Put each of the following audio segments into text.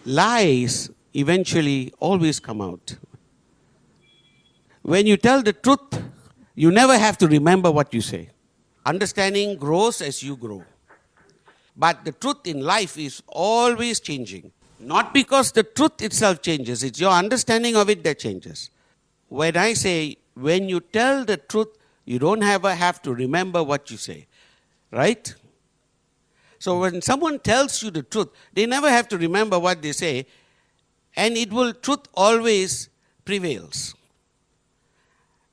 Lies eventually always come out. When you tell the truth, you never have to remember what you say. Understanding grows as you grow. But the truth in life is always changing. Not because the truth itself changes, it's your understanding of it that changes. When I say, when you tell the truth, you don't ever have to remember what you say. Right? So when someone tells you the truth, they never have to remember what they say, and truth always prevails.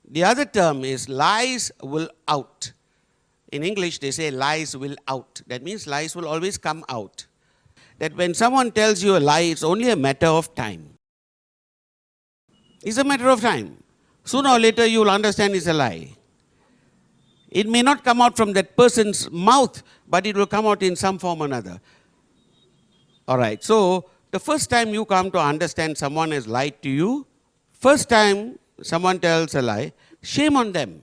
The other term is lies will out. In English, they say lies will out. That means lies will always come out. That when someone tells you a lie, it's only a matter of time. It's a matter of time. Sooner or later, you will understand it's a lie. It may not come out from that person's mouth, but it will come out in some form or another. All right, so the first time you come to understand someone has lied to you, first time someone tells a lie, shame on them.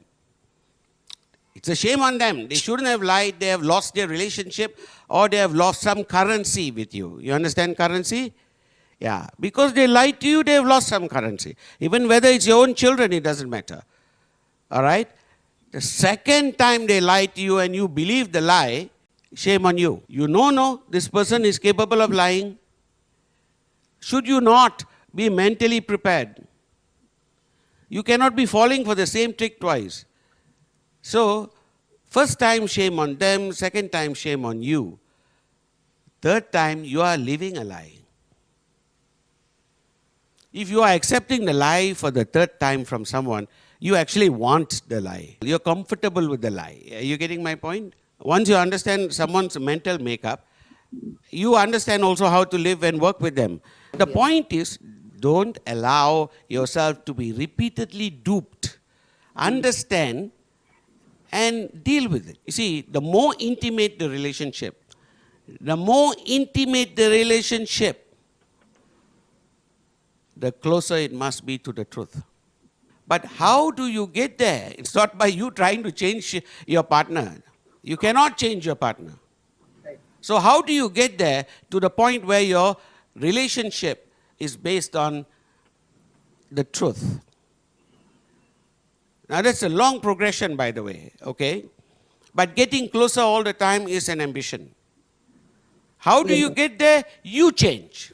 It's a shame on them. They shouldn't have lied. They have lost their relationship, or they have lost some currency with you. You understand currency? Yeah. Because they lied to you, they have lost some currency. Even whether it's your own children, it doesn't matter. All right? The second time they lie to you and you believe the lie, shame on you. You know, this person is capable of lying. Should you not be mentally prepared? You cannot be falling for the same trick twice. So, first time shame on them, second time shame on you. Third time you are living a lie. If you are accepting the lie for the third time from someone, you actually want the lie. You're comfortable with the lie. Are you getting my point? Once you understand someone's mental makeup, you understand also how to live and work with them. The point is, don't allow yourself to be repeatedly duped. Understand and deal with it. You see, the more intimate the relationship, the closer it must be to the truth. But how do you get there? It's not by you trying to change your partner. You cannot change your partner. So how do you get there to the point where your relationship is based on the truth? Now that's a long progression, by the way, okay? But getting closer all the time is an ambition. How do you get there? You change.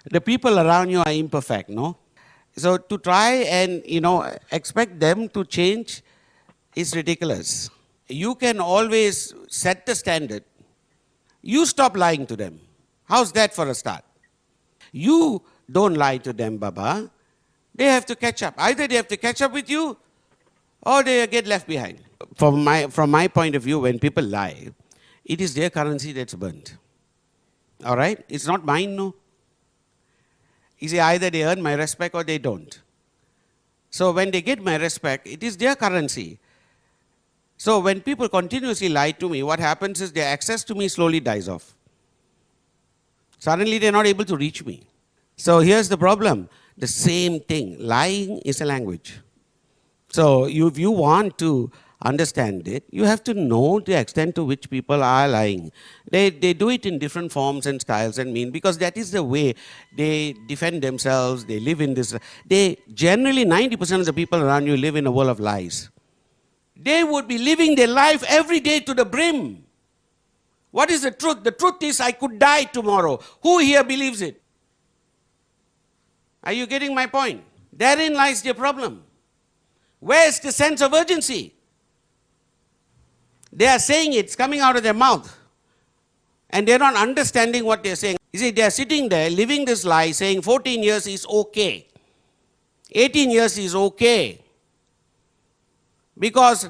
The people around you are imperfect, no? So to try and, expect them to change is ridiculous. You can always set the standard. You stop lying to them. How's that for a start? You don't lie to them, Baba. They have to catch up. Either they have to catch up with you, or they get left behind. From my point of view, when people lie, it is their currency that's burnt. All right? It's not mine, no. You see, either they earn my respect or they don't. So when they get my respect, it is their currency. So when people continuously lie to me, what happens is their access to me slowly dies off. Suddenly they're not able to reach me. So here's the problem. The same thing. Lying is a language. So if you want to understand it, you have to know the extent to which people are lying. They do it in different forms and styles and mean, because that is the way they defend themselves, they live in this. Generally, 90% of the people around you live in a world of lies. They would be living their life every day to the brim. What is the truth? The truth is I could die tomorrow. Who here believes it? Are you getting my point? Therein lies the problem. Where is the sense of urgency? They are saying it's coming out of their mouth. And they're not understanding what they're saying. You see, they are sitting there living this lie saying 14 years is okay. 18 years is okay. Because,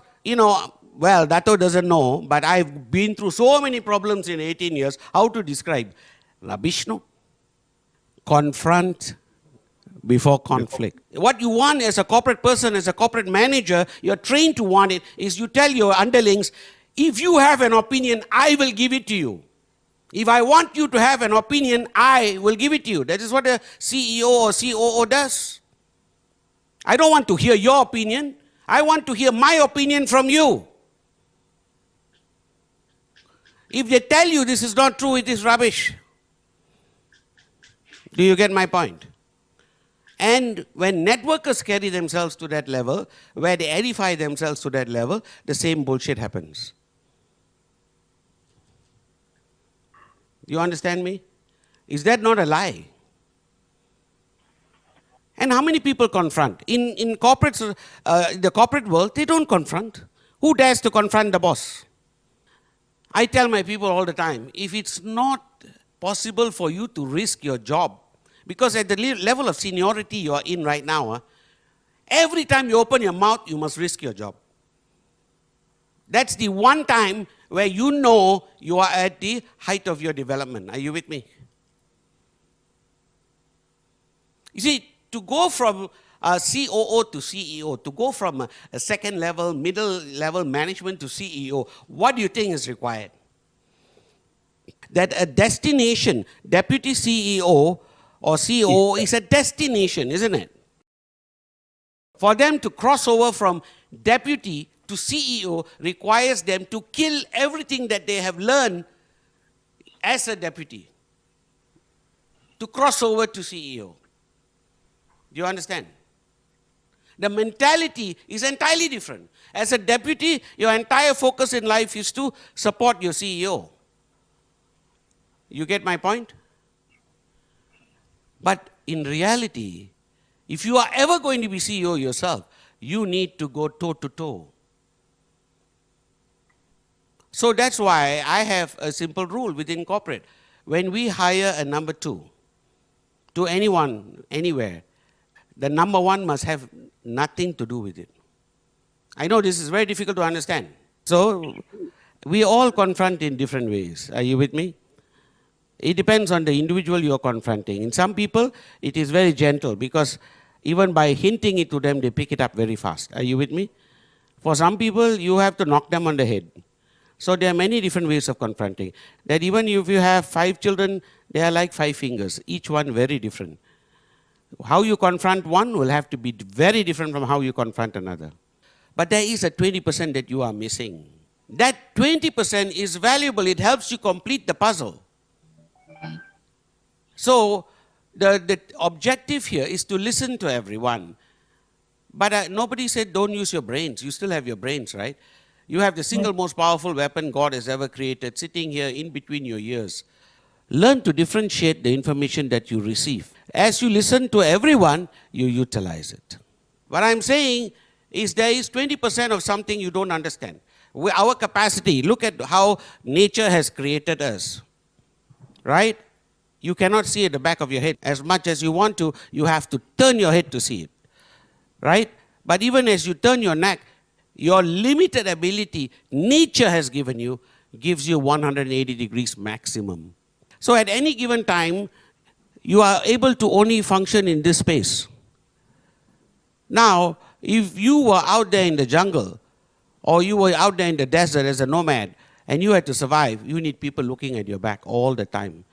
well, Dato doesn't know, but I've been through so many problems in 18 years. How to describe? Rubbish, no? Confront before conflict. What you want as a corporate person, as a corporate manager, you're trained to want it, is you tell your underlings, if you have an opinion, I will give it to you. If I want you to have an opinion, I will give it to you. That is what a CEO or COO does. I don't want to hear your opinion. I want to hear my opinion from you. If they tell you this is not true, it is rubbish. Do you get my point? And when networkers carry themselves to that level, where they edify themselves to that level, the same bullshit happens. You understand me? Is that not a lie? And how many people confront? In corporates, the corporate world, they don't confront. Who dares to confront the boss? I tell my people all the time, if it's not possible for you to risk your job, because at the level of seniority you are in right now, every time you open your mouth, you must risk your job. That's the one time where you know you are at the height of your development. Are you with me? You see, to go from COO to CEO, to go from a second level, middle level management to CEO, what do you think is required? That a destination, deputy CEO or COO is a destination, isn't it? For them to cross over from deputy to CEO requires them to kill everything that they have learned as a deputy to cross over to CEO. Do you understand? The mentality is entirely different. As a deputy, your entire focus in life is to support your CEO. You get my point? But in reality, if you are ever going to be CEO yourself, you need to go toe to toe. So that's why I have a simple rule within corporate. When we hire a number two to anyone, anywhere, the number one must have nothing to do with it. I know this is very difficult to understand. So we all confront in different ways. Are you with me? It depends on the individual you are confronting. In some people, it is very gentle because even by hinting it to them, they pick it up very fast. Are you with me? For some people, you have to knock them on the head. So there are many different ways of confronting. That even if you have 5 children, they are like 5 fingers, each one very different. How you confront one will have to be very different from how you confront another. But there is a 20% that you are missing. That 20% is valuable. It helps you complete the puzzle. So the objective here is to listen to everyone. But nobody said don't use your brains. You still have your brains, right? You have the single most powerful weapon God has ever created sitting here in between your ears. Learn to differentiate the information that you receive. As you listen to everyone, you utilize it. What I'm saying is there is 20% of something you don't understand. Our capacity, look at how nature has created us, right? You cannot see at the back of your head. As much as you want to, you have to turn your head to see it, right? But even as you turn your neck, your limited ability nature has given you gives you 180 degrees maximum. So at any given time, you are able to only function in this space. Now, if you were out there in the jungle, or you were out there in the desert as a nomad, and you had to survive, you need people looking at your back all the time.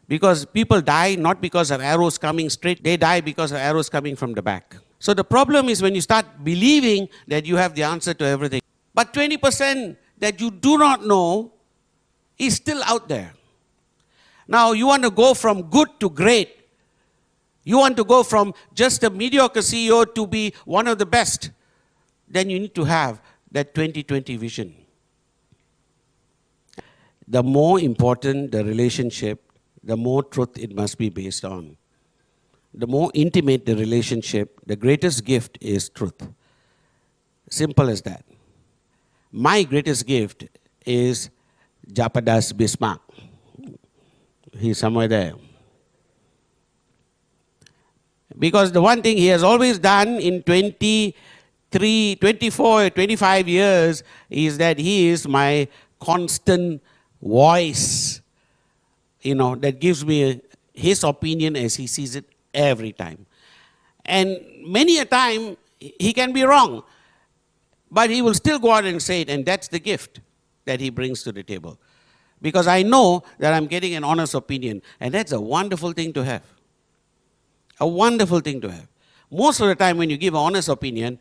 Because people die not because of arrows coming straight, they die because of arrows coming from the back. So the problem is when you start believing that you have the answer to everything. But 20% that you do not know is still out there. Now you want to go from good to great. You want to go from just a mediocre CEO to be one of the best. Then you need to have that 20/20 vision. The more important the relationship, the more truth it must be based on. The more intimate the relationship, the greatest gift is truth. Simple as that. My greatest gift is Japadas Bismarck. He's somewhere there. Because the one thing he has always done in 23, 24, 25 years is that he is my constant voice, that gives me his opinion as he sees it every time. And many a time, he can be wrong, but he will still go out and say it, and that's the gift that he brings to the table. Because I know that I'm getting an honest opinion, and that's a wonderful thing to have. A wonderful thing to have. Most of the time when you give an honest opinion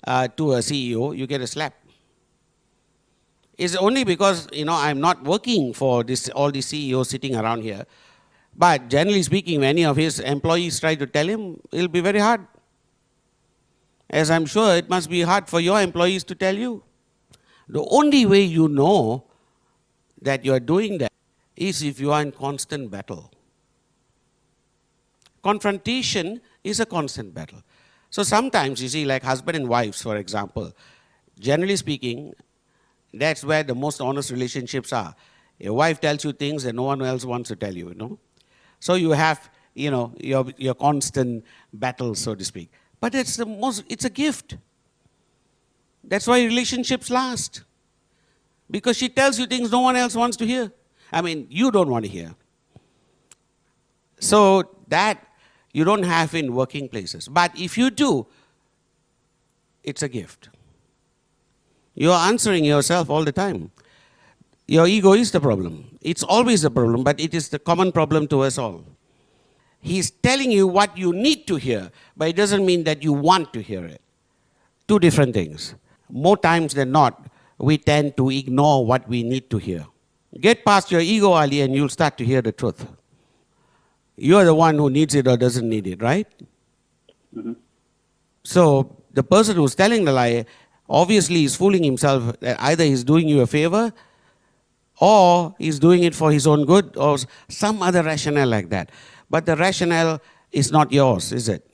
to a CEO, you get a slap. It's only because, I'm not working for all these CEOs sitting around here. But generally speaking, when any of his employees try to tell him, it'll be very hard. As I'm sure it must be hard for your employees to tell you. The only way you know that you're doing that is if you are in constant battle. Confrontation is a constant battle. So sometimes, you see, like husband and wives, for example, generally speaking, that's where the most honest relationships are. Your wife tells you things that no one else wants to tell you, you know. So you have, you know, your constant battle, so to speak. But it's a gift. That's why relationships last. Because she tells you things no one else wants to hear. I mean, you don't want to hear. So that you don't have in working places. But if you do, it's a gift. You're answering yourself all the time. Your ego is the problem. It's always the problem, but it is the common problem to us all. He's telling you what you need to hear, but it doesn't mean that you want to hear it. Two different things. More times than not, we tend to ignore what we need to hear. Get past your ego, Ali, and you'll start to hear the truth. You're the one who needs it or doesn't need it, right? Mm-hmm. So the person who's telling the lie obviously is fooling himself that either he's doing you a favor or he's doing it for his own good or some other rationale like that. But the rationale is not yours, is it?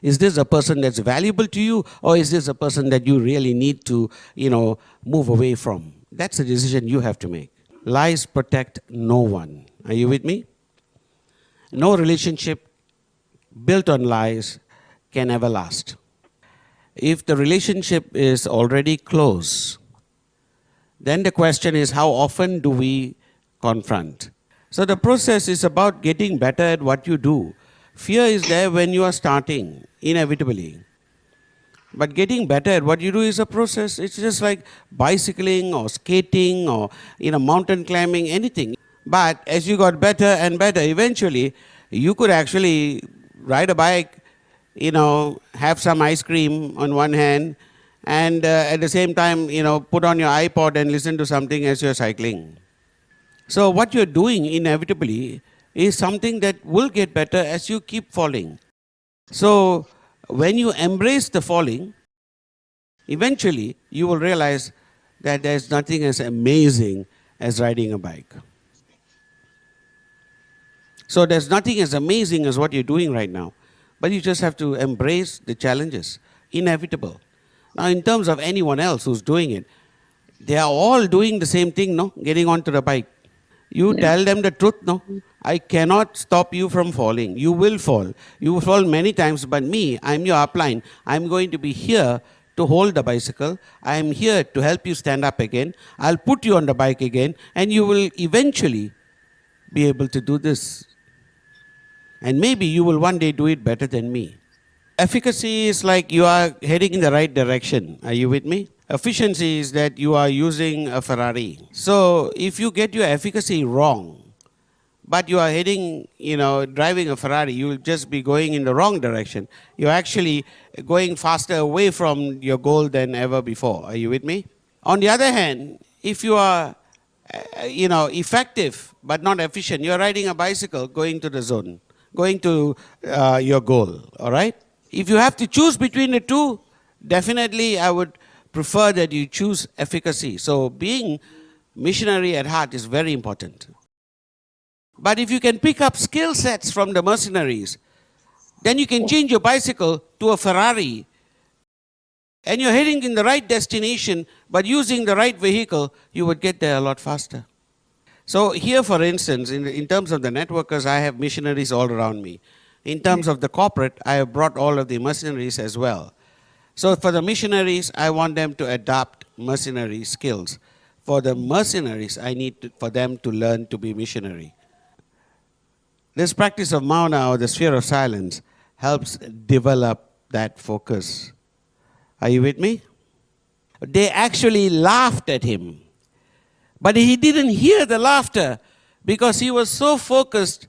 Is this a person that's valuable to you, or is this a person that you really need to, move away from? That's a decision you have to make. Lies protect no one. Are you with me? No relationship built on lies can ever last. If the relationship is already close, then the question is, how often do we confront? So the process is about getting better at what you do. Fear is there when you are starting, inevitably. But getting better at what you do is a process. It's just like bicycling or skating or mountain climbing, anything. But as you got better and better, eventually you could actually ride a bike, have some ice cream on one hand, and at the same time, put on your iPod and listen to something as you're cycling. So what you're doing inevitably is something that will get better as you keep falling. So when you embrace the falling, eventually you will realize that there's nothing as amazing as riding a bike. So there's nothing as amazing as what you're doing right now. But you just have to embrace the challenges, inevitable. Now in terms of anyone else who's doing it, they are all doing the same thing, no? Getting onto the bike. You tell them the truth, no? I cannot stop you from falling. You will fall. You will fall many times, but me, I'm your upline. I'm going to be here to hold the bicycle. I'm here to help you stand up again. I'll put you on the bike again, and you will eventually be able to do this. And maybe you will one day do it better than me. Efficacy is like you are heading in the right direction. Are you with me? Efficiency is that you are using a Ferrari. So if you get your efficacy wrong, but you are heading, driving a Ferrari, you will just be going in the wrong direction. You're actually going faster away from your goal than ever before. Are you with me? On the other hand, if you are, effective but not efficient, you're riding a bicycle going to the zone, going to your goal, all right? If you have to choose between the two, definitely I would prefer that you choose efficacy. So being missionary at heart is very important. But if you can pick up skill sets from the mercenaries, then you can change your bicycle to a Ferrari, and you're heading in the right destination, but using the right vehicle, you would get there a lot faster. So here, for instance, in terms of the networkers, I have missionaries all around me. In terms of the corporate, I have brought all of the mercenaries as well. So for the missionaries, I want them to adopt mercenary skills. For the mercenaries, I need for them to learn to be missionary. This practice of Mauna, or the sphere of silence, helps develop that focus. Are you with me? They actually laughed at him. But he didn't hear the laughter because he was so focused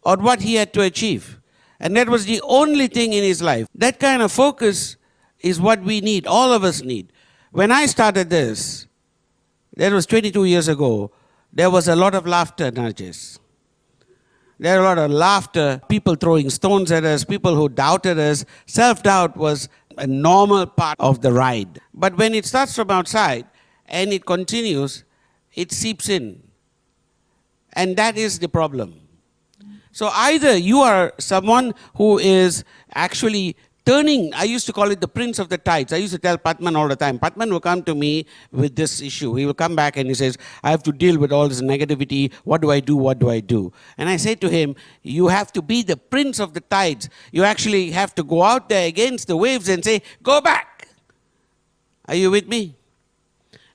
on what he had to achieve. And that was the only thing in his life. That kind of focus is what we need, all of us need. When I started this, that was 22 years ago, there was a lot of laughter, Narjis. There are a lot of laughter, people throwing stones at us, people who doubted us. Self-doubt was a normal part of the ride. But when it starts from outside and it continues, it seeps in. And that is the problem. So either you are someone who is actually turning, I used to call it the prince of the tides. I used to tell Patman all the time, Patman will come to me with this issue. He will come back and he says, I have to deal with all this negativity. What do I do? What do I do? And I say to him, you have to be the prince of the tides. You actually have to go out there against the waves and say, go back. Are you with me?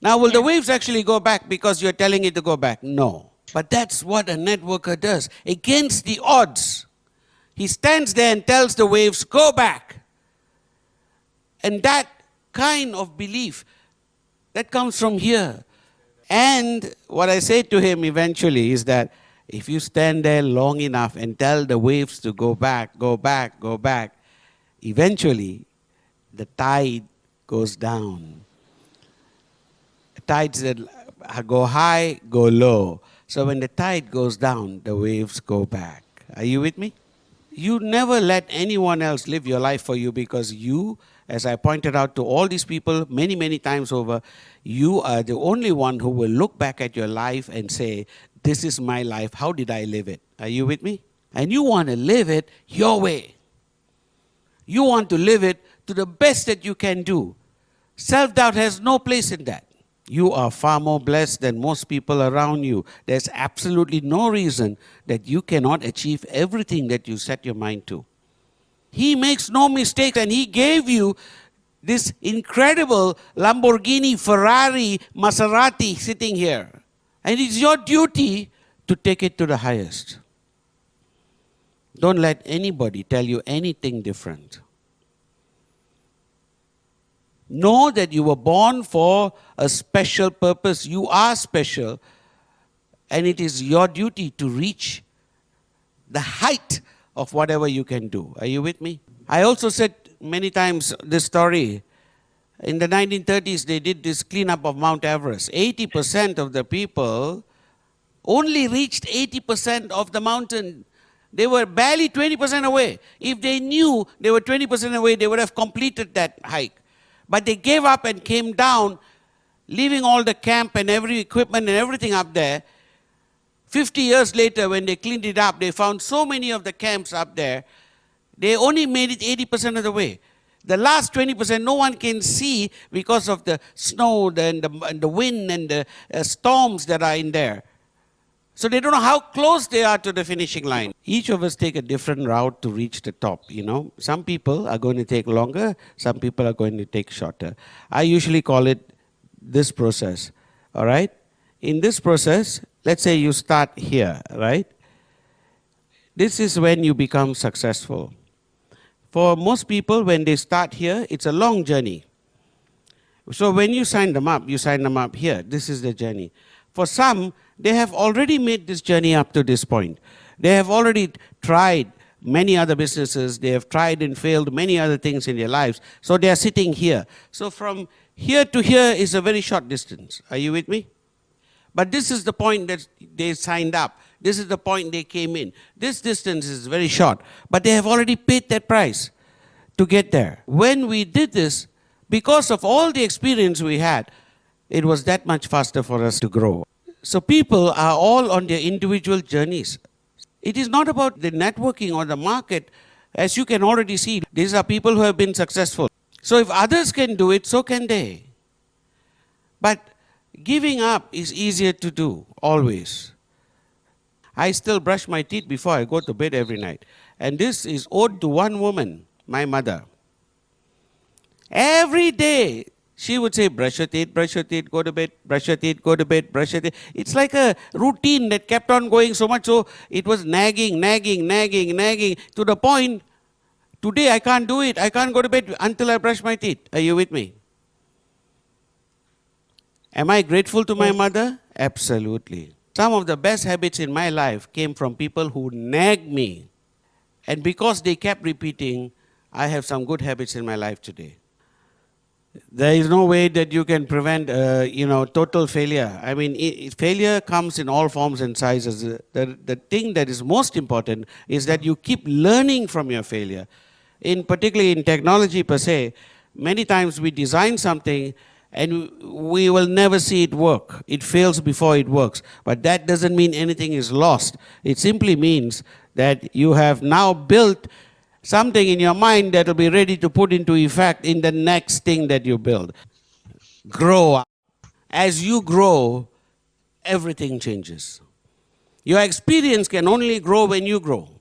Now, will the waves actually go back because you're telling it to go back? No. But that's what a networker does. Against the odds, he stands there and tells the waves, go back. And that kind of belief, that comes from here. And what I say to him eventually is that if you stand there long enough and tell the waves to go back, go back, go back, eventually the tide goes down. Tides that go high, go low. So when the tide goes down, the waves go back. Are you with me? You never let anyone else live your life for you, because you, as I pointed out to all these people many, many times over, you are the only one who will look back at your life and say, this is my life, how did I live it? Are you with me? And you want to live it your way. You want to live it to the best that you can do. Self-doubt has no place in that. You are far more blessed than most people around you. There's absolutely no reason that you cannot achieve everything that you set your mind to. He makes no mistakes, and he gave you this incredible Lamborghini, Ferrari, Maserati sitting here. And it's your duty to take it to the highest. Don't let anybody tell you anything different. Know that you were born for a special purpose. You are special, and it is your duty to reach the height of whatever you can do. Are you with me? I also said many times this story. In the 1930s, they did this cleanup of Mount Everest. 80% of the people only reached 80% of the mountain. They were barely 20% away. If they knew they were 20% away, they would have completed that hike. But they gave up and came down, leaving all the camp and every equipment and everything up there. 50 years later, when they cleaned it up, they found so many of the camps up there, they only made it 80% of the way. The last 20%, no one can see because of the snow and the wind and the storms that are in there. So they don't know how close they are to the finishing line. Each of us take a different route to reach the top, you know. Some people are going to take longer, some people are going to take shorter. I usually call it this process, all right? In this process, let's say you start here, right? This is when you become successful. For most people, when they start here, it's a long journey. So when you sign them up here. This is the journey. For some, they have already made this journey up to this point. They have already tried many other businesses. They have tried and failed many other things in their lives. So they are sitting here. So from here to here is a very short distance. Are you with me? But this is the point that they signed up. This is the point they came in. This distance is very short. But they have already paid that price to get there. When we did this, because of all the experience we had, it was that much faster for us to grow. So people are all on their individual journeys. It is not about the networking or the market. As you can already see, these are people who have been successful. So if others can do it, so can they. But giving up is easier to do, always. I still brush my teeth before I go to bed every night. And this is owed to one woman, my mother. Every day, she would say, brush your teeth, go to bed, brush your teeth, go to bed, brush your teeth. It's like a routine that kept on going so much so it was nagging, to the point, today I can't do it. I can't go to bed until I brush my teeth. Are you with me? Am I grateful to my mother? Absolutely. Some of the best habits in my life came from people who nagged me. And because they kept repeating, I have some good habits in my life today. There is no way that you can prevent, total failure. I mean, failure comes in all forms and sizes. The thing that is most important is that you keep learning from your failure. Particularly in technology per se, many times we design something and we will never see it work. It fails before it works. But that doesn't mean anything is lost. It simply means that you have now built something in your mind that will be ready to put into effect in the next thing that you build. Grow up. As you grow, everything changes. Your experience can only grow when you grow.